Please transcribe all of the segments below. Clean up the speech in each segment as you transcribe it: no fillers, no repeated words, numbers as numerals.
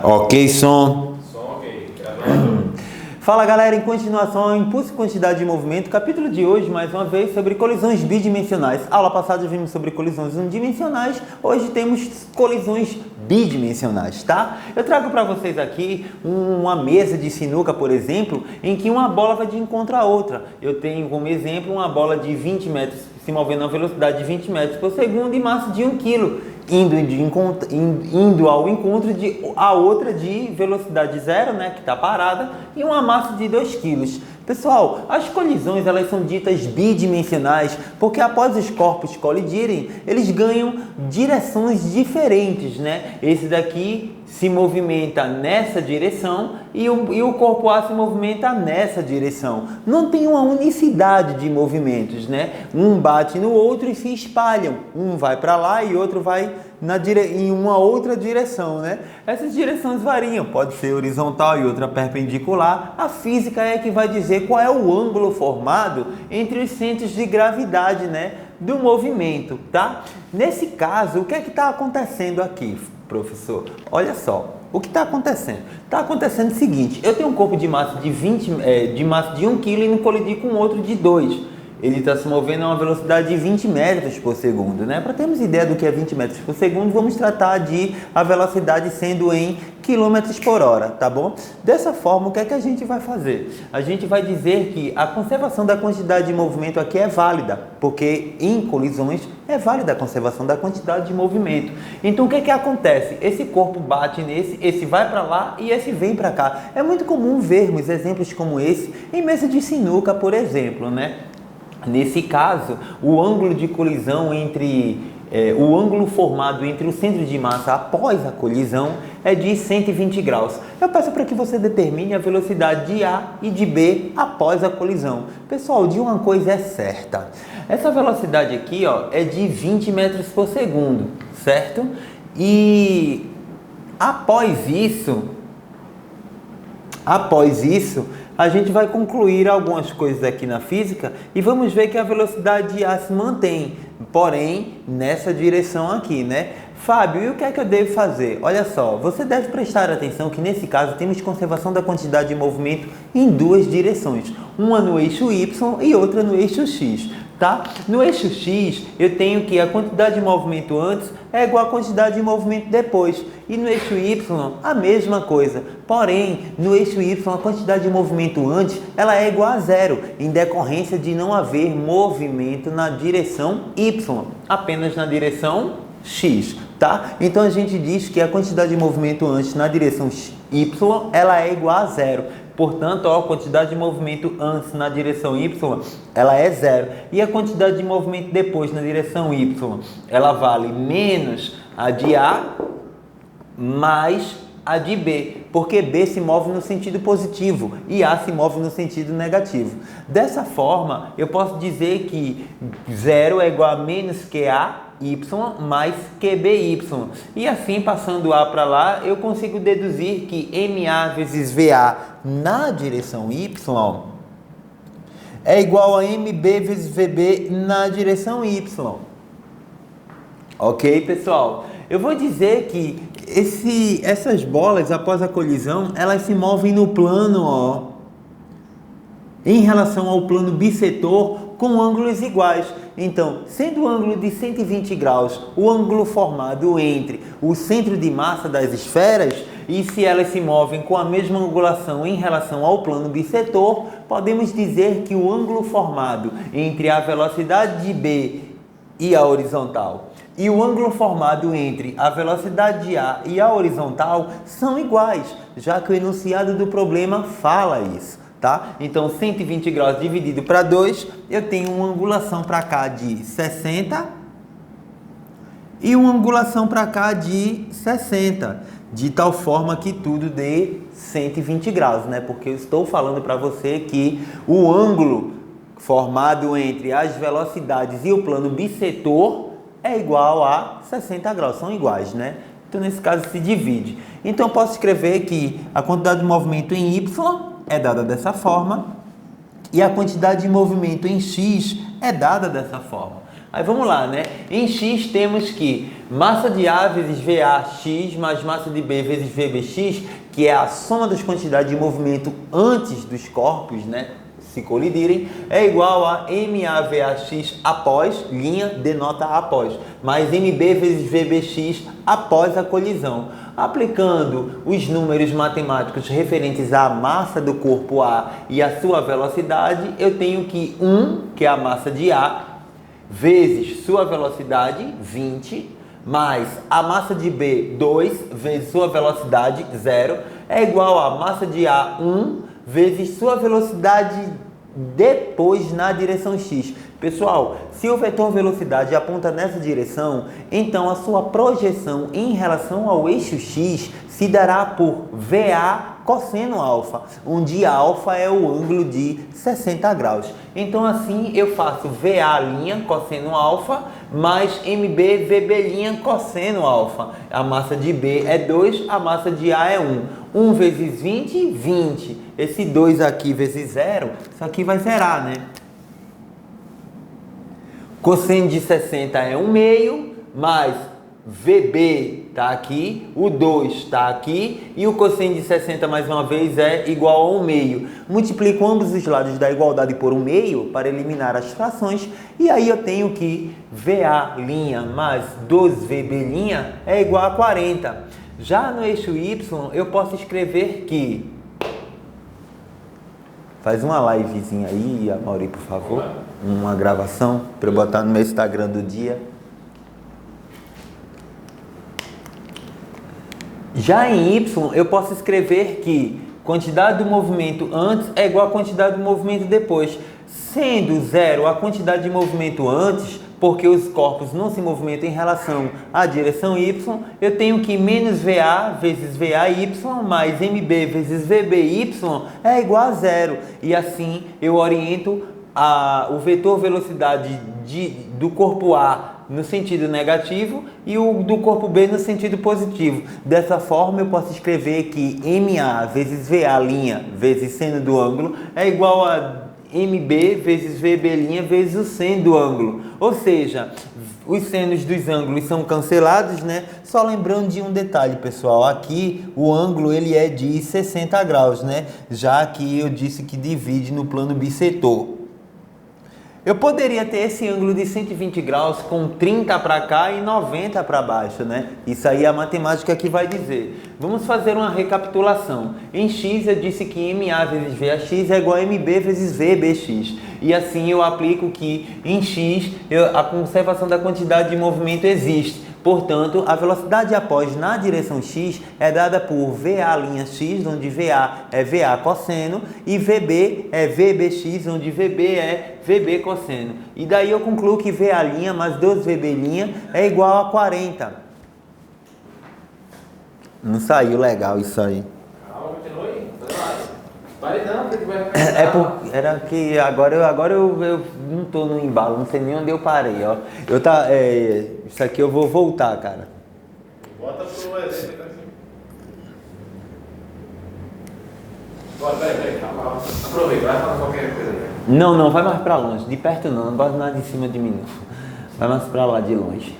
Ok, som. Som ok. Gravando. Fala galera, em continuação ao Impulso e Quantidade de Movimento, capítulo de hoje, mais uma vez, sobre colisões bidimensionais. Aula passada vimos sobre colisões unidimensionais, hoje temos colisões bidimensionais, tá? Eu trago para vocês aqui uma mesa de sinuca, por exemplo, em que uma bola vai de encontro à outra. Eu tenho como exemplo uma bola de 20 metros se movendo a velocidade de 20 metros por segundo e massa de 1 kg, indo ao encontro de a outra de velocidade zero, né, que está parada, e uma massa de 2 kg. Pessoal, as colisões elas são ditas bidimensionais porque após os corpos colidirem, eles ganham direções diferentes, né? Esse daqui se movimenta nessa direção e o corpo A se movimenta nessa direção. Não tem uma unicidade de movimentos, né? Um bate no outro e se espalham. Um vai para lá e outro vai em uma outra direção, né? Essas direções variam, pode ser horizontal e outra perpendicular. A física é que vai dizer qual é o ângulo formado entre os centros de gravidade, né, do movimento, tá? Nesse caso, o que é que está acontecendo aqui, professor? Olha só, o que está acontecendo? Está acontecendo o seguinte: eu tenho um corpo de massa de 1 kg e não colidir com outro de 2. Ele está se movendo a uma velocidade de 20 metros por segundo, né? Para termos ideia do que é 20 metros por segundo, vamos tratar de a velocidade sendo em quilômetros por hora, tá bom? Dessa forma, o que é que a gente vai fazer? A gente vai dizer que a conservação da quantidade de movimento aqui é válida, porque em colisões é válida a conservação da quantidade de movimento. Então, o que é que acontece? Esse corpo bate nesse, esse vai para lá e esse vem para cá. É muito comum vermos exemplos como esse em mesa de sinuca, por exemplo, né? Nesse caso, o ângulo de colisão o ângulo formado entre o centro de massa após a colisão é de 120 graus. Eu peço para que você determine a velocidade de A e de B após a colisão. Pessoal, de uma coisa é certa. Essa velocidade aqui, ó, é de 20 metros por segundo, certo? E após isso, a gente vai concluir algumas coisas aqui na física e vamos ver que a velocidade de A se mantém, porém nessa direção aqui, né? Fábio, e o que é que eu devo fazer? Olha só, você deve prestar atenção que nesse caso temos conservação da quantidade de movimento em duas direções, uma no eixo Y e outra no eixo X. Tá? No eixo X, eu tenho que a quantidade de movimento antes é igual à quantidade de movimento depois. E no eixo Y, a mesma coisa. Porém, no eixo Y, a quantidade de movimento antes ela é igual a zero, em decorrência de não haver movimento na direção Y, apenas na direção X. Tá? Então, a gente diz que a quantidade de movimento antes na direção Y ela é igual a zero. Portanto, ó, a quantidade de movimento antes na direção Y, ela é zero. E a quantidade de movimento depois na direção Y, ela vale menos a de A mais a de B, porque B se move no sentido positivo e A se move no sentido negativo. Dessa forma, eu posso dizer que zero é igual a menos QA Y mais QBY. E assim, passando A para lá, eu consigo deduzir que MA vezes VA na direção Y é igual a MB vezes VB na direção Y. Ok, pessoal? Eu vou dizer que essas bolas, após a colisão, elas se movem no plano, ó, em relação ao plano bissetor, com ângulos iguais. Então, sendo o ângulo de 120 graus o ângulo formado entre o centro de massa das esferas, e se elas se movem com a mesma angulação em relação ao plano bissetor, podemos dizer que o ângulo formado entre a velocidade de B e a horizontal e o ângulo formado entre a velocidade de A e a horizontal são iguais, já que o enunciado do problema fala isso. Tá? Então, 120 graus dividido para 2, eu tenho uma angulação para cá de 60 e uma angulação para cá de 60, de tal forma que tudo dê 120 graus, né? Porque eu estou falando para você que o ângulo formado entre as velocidades e o plano bissetor é igual a 60 graus, são iguais, né? Então, nesse caso, se divide. Então, eu posso escrever que a quantidade de movimento em Y é dada dessa forma e a quantidade de movimento em X é dada dessa forma. Aí vamos lá, né? Em X temos que massa de A vezes VAx mais massa de B vezes VBx, que é a soma das quantidades de movimento antes dos corpos, né, se colidirem, é igual a MAVAx após, linha denota após, mais MB vezes VBx após a colisão. Aplicando os números matemáticos referentes à massa do corpo A e à sua velocidade, eu tenho que 1, que é a massa de A, vezes sua velocidade, 20, mais a massa de B, 2, vezes sua velocidade, 0, é igual a massa de A, 1, vezes sua velocidade depois na direção X. Pessoal, se o vetor velocidade aponta nessa direção, então a sua projeção em relação ao eixo X se dará por VA cosseno alfa, onde alfa é o ângulo de 60 graus. Então assim eu faço VA' cosseno alfa mais MB VB' cosseno alfa. A massa de B é 2, a massa de A é 1. 1 vezes 20, 20. Esse 2 aqui vezes 0, isso aqui vai zerar, né? Cosseno de 60 é 1/2, mais VB está aqui, o 2 está aqui, e o cosseno de 60 mais uma vez é igual a 1/2. Multiplico ambos os lados da igualdade por 1/2 para eliminar as frações, e aí eu tenho que VA' mais 2VB' é igual a 40. Já no eixo Y, eu posso escrever que... Faz uma livezinha aí, Amaury, por favor. Uma gravação para eu botar no meu Instagram do dia. Já em Y, eu posso escrever que quantidade do movimento antes é igual a quantidade do movimento depois. Sendo 0 a quantidade de movimento antes, porque os corpos não se movimentam em relação à direção Y, eu tenho que menos VA vezes VAY mais MB vezes VBY é igual a 0. E assim eu oriento o vetor velocidade do corpo A no sentido negativo e o do corpo B no sentido positivo. Dessa forma eu posso escrever que MA vezes VA' vezes seno do ângulo é igual a MB vezes VB' vezes o seno do ângulo. Ou seja, os senos dos ângulos são cancelados, né? Só lembrando de um detalhe, pessoal. Aqui o ângulo ele é de 60 graus, né? Já que eu disse que divide no plano bissetor. Eu poderia ter esse ângulo de 120 graus com 30 para cá e 90 para baixo, né? Isso aí é a matemática que vai dizer. Vamos fazer uma recapitulação. Em X eu disse que MA vezes VAx é igual a MB vezes VBx. E assim eu aplico que em X a conservação da quantidade de movimento existe. Portanto, a velocidade após na direção X é dada por VA'(x), onde VA é VA cosseno, e VB é VBx, onde VB é VB cosseno. E daí eu concluo que VA' mais 2VB' é igual a 40. Não saiu legal isso aí. Calma, continua aí. Pare não, porque vai... Era que agora eu não tô no embalo, não sei nem onde eu parei, ó. Isso aqui eu vou voltar, cara. Bota pro exemplo aqui. Bora, peraí, calma. Aproveita, vai falar qualquer coisa aí. Não, vai mais pra longe. De perto não gosto nada em cima de mim não. Vai mais pra lá, de longe.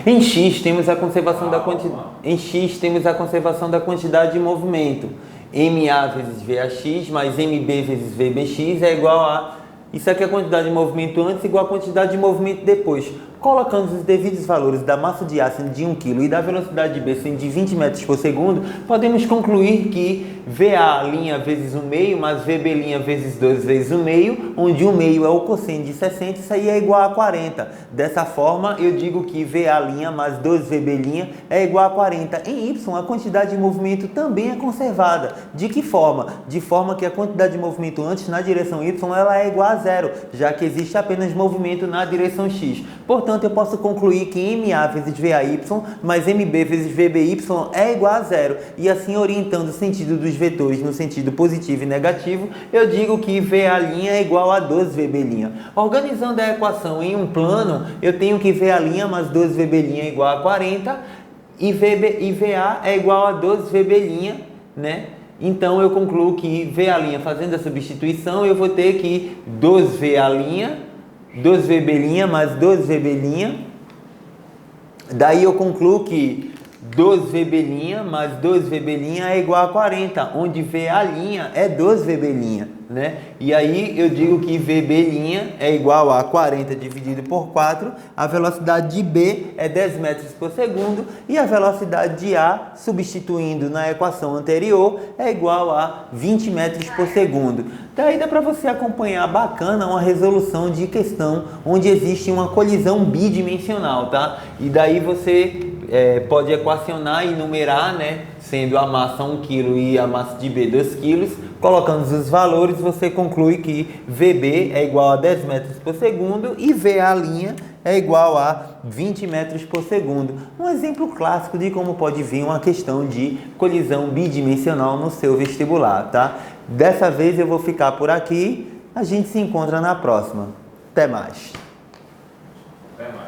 Em X temos a conservação da quantidade. Em X temos a conservação da quantidade de movimento. MA vezes VAx mais MB vezes VBx é igual a... Isso aqui é a quantidade de movimento antes igual a quantidade de movimento depois. Colocando os devidos valores da massa de A sendo de 1 kg e da velocidade de B sendo de 20 metros por segundo, podemos concluir que VA' vezes 1/2 mais VB' vezes 2 vezes 1/2, onde 1/2 é o cosseno de 60, isso aí é igual a 40. Dessa forma, eu digo que VA' mais 2VB' é igual a 40. Em Y, a quantidade de movimento também é conservada. De que forma? De forma que a quantidade de movimento antes na direção Y ela é igual a 0, já que existe apenas movimento na direção X. Portanto, eu posso concluir que MA vezes VAY mais MB vezes VBY é igual a 0. E assim, orientando o sentido dos vetores no sentido positivo e negativo, eu digo que VA' é igual a 2VB'. Organizando a equação em um plano, eu tenho que VA' mais 2VB' é igual a 40 e VA é igual a 2VB', né? Então eu concluo que V' fazendo a substituição, eu vou ter que 2V', 2VB' mais 2VB'. Daí eu concluo que 2VB' mais 2VB' é igual a 40, onde VA' é 2VB', né? E aí eu digo que VB' é igual a 40 dividido por 4, a velocidade de B é 10 metros por segundo e a velocidade de A, substituindo na equação anterior, é igual a 20 metros por segundo. Daí dá para você acompanhar bacana uma resolução de questão onde existe uma colisão bidimensional, tá? E daí você pode equacionar e numerar, né? Sendo a massa 1 kg e a massa de B 2 kg, colocando os valores, você conclui que VB é igual a 10 metros por segundo e VA' é igual a 20 metros por segundo. Um exemplo clássico de como pode vir uma questão de colisão bidimensional no seu vestibular, tá? Dessa vez eu vou ficar por aqui, a gente se encontra na próxima. Até mais. Até mais.